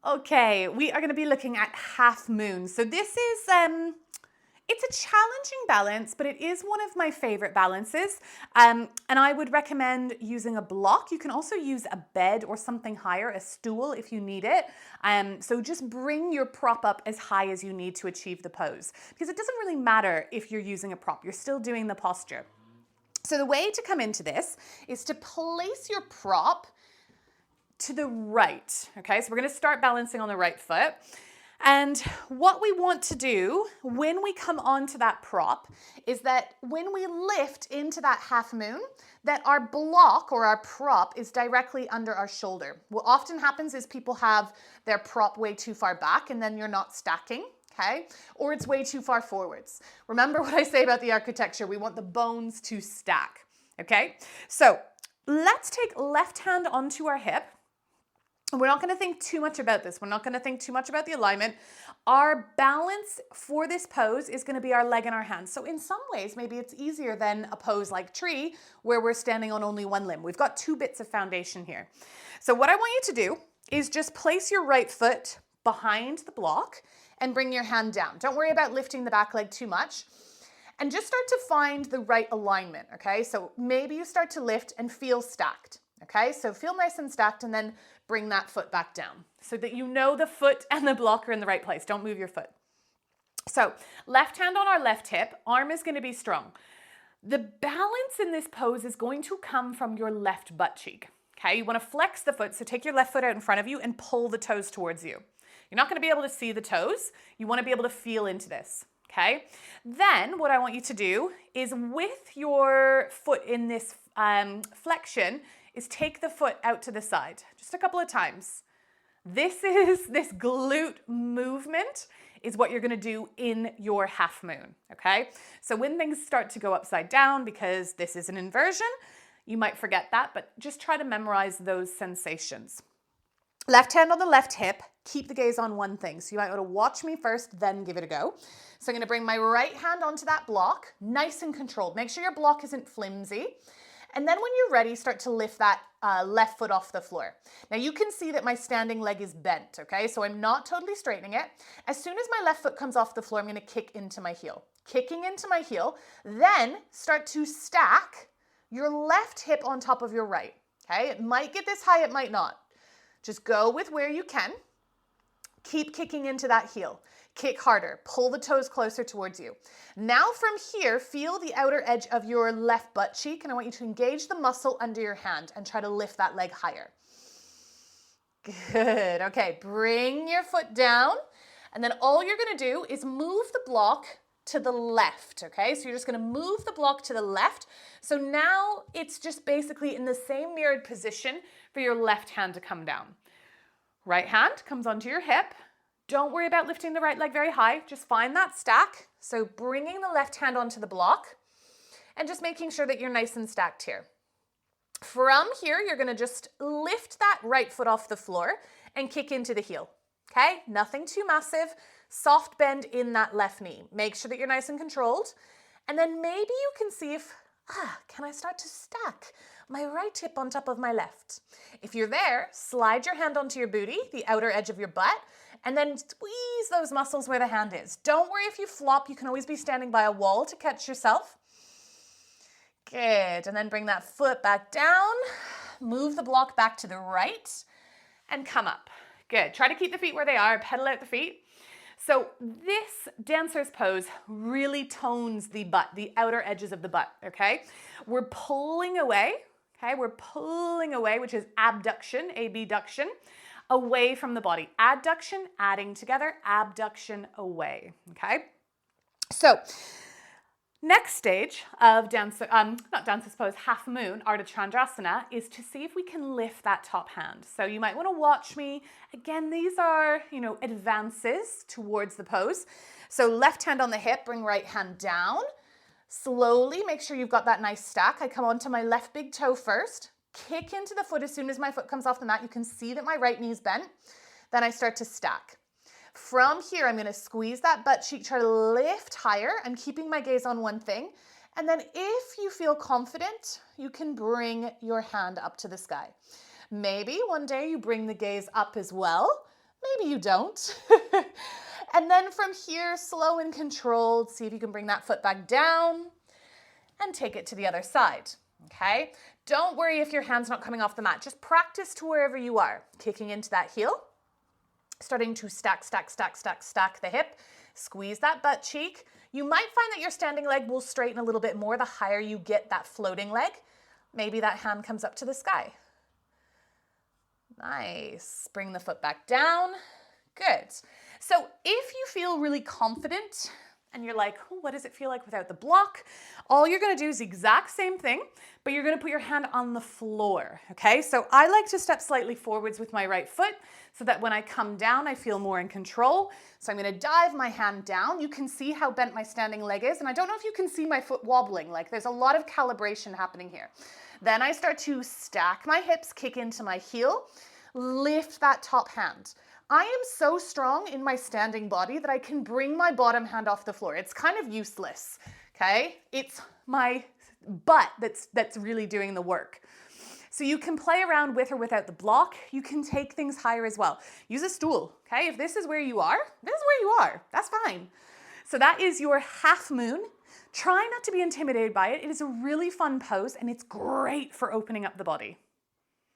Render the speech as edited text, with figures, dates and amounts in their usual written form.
Okay, we are going to be looking at half moon. So this is it's a challenging balance, but it is one of my favorite balances. And I would recommend using a block. You can also use a bed or something higher, a stool if you need it. So just bring your prop up as high as you need to achieve the pose, because it doesn't really matter if you're using a prop, you're still doing the posture. So the way to come into this is to place your prop to the right. Okay, so we're going to start balancing on the right foot. And what we want to do when we come onto that prop is that when we lift into that half moon, that our block or our prop is directly under our shoulder. What often happens is people have their prop way too far back and then you're not stacking. Okay, or it's way too far forwards. Remember what I say about the architecture, we want the bones to stack. Okay, so let's take left hand onto our hip. We're not going to think too much about this. We're not going to think too much about the alignment. Our balance for this pose is going to be our leg and our hands. So in some ways, maybe it's easier than a pose like tree where we're standing on only one limb. We've got two bits of foundation here. So what I want you to do is just place your right foot behind the block and bring your hand down. Don't worry about lifting the back leg too much. And just start to find the right alignment, okay? So maybe you start to lift and feel stacked, okay? So feel nice and stacked and then bring that foot back down so that you know the foot and the block are in the right place. Don't move your foot. So left hand on our left hip, arm is going to be strong. The balance in this pose is going to come from your left butt cheek, okay? You want to flex the foot, so take your left foot out in front of you and pull the toes towards you. You're not going to be able to see the toes. You want to be able to feel into this. Okay, then what I want you to do is with your foot in this flexion is take the foot out to the side just a couple of times. This glute movement is what you're going to do in your half moon. Okay, so when things start to go upside down, because this is an inversion, you might forget that, but just try to memorize those sensations. Left hand on the left hip, keep the gaze on one thing. So you might want to watch me first, then give it a go. So I'm going to bring my right hand onto that block, nice and controlled. Make sure your block isn't flimsy. And then when you're ready, start to lift that left foot off the floor. Now you can see that my standing leg is bent, okay? So I'm not totally straightening it. As soon as my left foot comes off the floor, I'm going to kick into my heel. Kicking into my heel, then start to stack your left hip on top of your right, okay? It might get this high, it might not. Just go with where you can. Keep kicking into that heel. Kick harder. Pull the toes closer towards you. Now from here, feel the outer edge of your left butt cheek, and I want you to engage the muscle under your hand and try to lift that leg higher. Good. Okay, bring your foot down, and then all you're going to do is move the block to the left, okay? So you're just going to move the block to the left. So now it's just basically in the same mirrored position for your left hand to come down. Right hand comes onto your hip. Don't worry about lifting the right leg very high. Just find that stack. So bringing the left hand onto the block and just making sure that you're nice and stacked here. From here, you're going to just lift that right foot off the floor and kick into the heel, okay? Nothing too massive. Soft bend in that left knee. Make sure that you're nice and controlled. And then maybe you can see if, can I start to stack my right hip on top of my left? If you're there, slide your hand onto your booty, the outer edge of your butt, and then squeeze those muscles where the hand is. Don't worry if you flop. You can always be standing by a wall to catch yourself. Good. And then bring that foot back down. Move the block back to the right and come up. Good. Try to keep the feet where they are. Pedal out the feet. So this dancer's pose really tones the butt, the outer edges of the butt, okay? We're pulling away, okay? We're pulling away, which is abduction, abduction, away from the body. Adduction, adding together, abduction, away, okay? So next stage of dancer's pose, half moon, Ardha Chandrasana, is to see if we can lift that top hand. So you might want to watch me. Again, these are, advances towards the pose. So left hand on the hip, bring right hand down. Slowly, make sure you've got that nice stack. I come onto my left big toe first. Kick into the foot as soon as my foot comes off the mat. You can see that my right knee's bent. Then I start to stack. From here, I'm going to squeeze that butt cheek, try to lift higher. I'm keeping my gaze on one thing. And then if you feel confident, you can bring your hand up to the sky. Maybe one day you bring the gaze up as well. maybe you don't. And then from here, slow and controlled, see if you can bring that foot back down and take it to the other side, okay? Don't worry if your hand's not coming off the mat. Just practice to wherever you are. Kicking into that heel, starting to stack the hip, squeeze that butt cheek. You might find that your standing leg will straighten a little bit more the higher you get that floating leg. Maybe that hand comes up to the sky. Nice. Bring the foot back down. Good. So if you feel really confident and you're like, oh, what does it feel like without the block? All you're going to do is the exact same thing, but you're going to put your hand on the floor, okay? So I like to step slightly forwards with my right foot so that when I come down, I feel more in control. So I'm going to dive my hand down. You can see how bent my standing leg is, and I don't know if you can see my foot wobbling. Like there's a lot of calibration happening here. Then I start to stack my hips, kick into my heel, lift that top hand. I am so strong in my standing body that I can bring my bottom hand off the floor. It's kind of useless, okay? It's my butt that's really doing the work. So you can play around with or without the block. You can take things higher as well. Use a stool, okay? If this is where you are, this is where you are. That's fine. So that is your half moon. Try not to be intimidated by it. It is a really fun pose and it's great for opening up the body.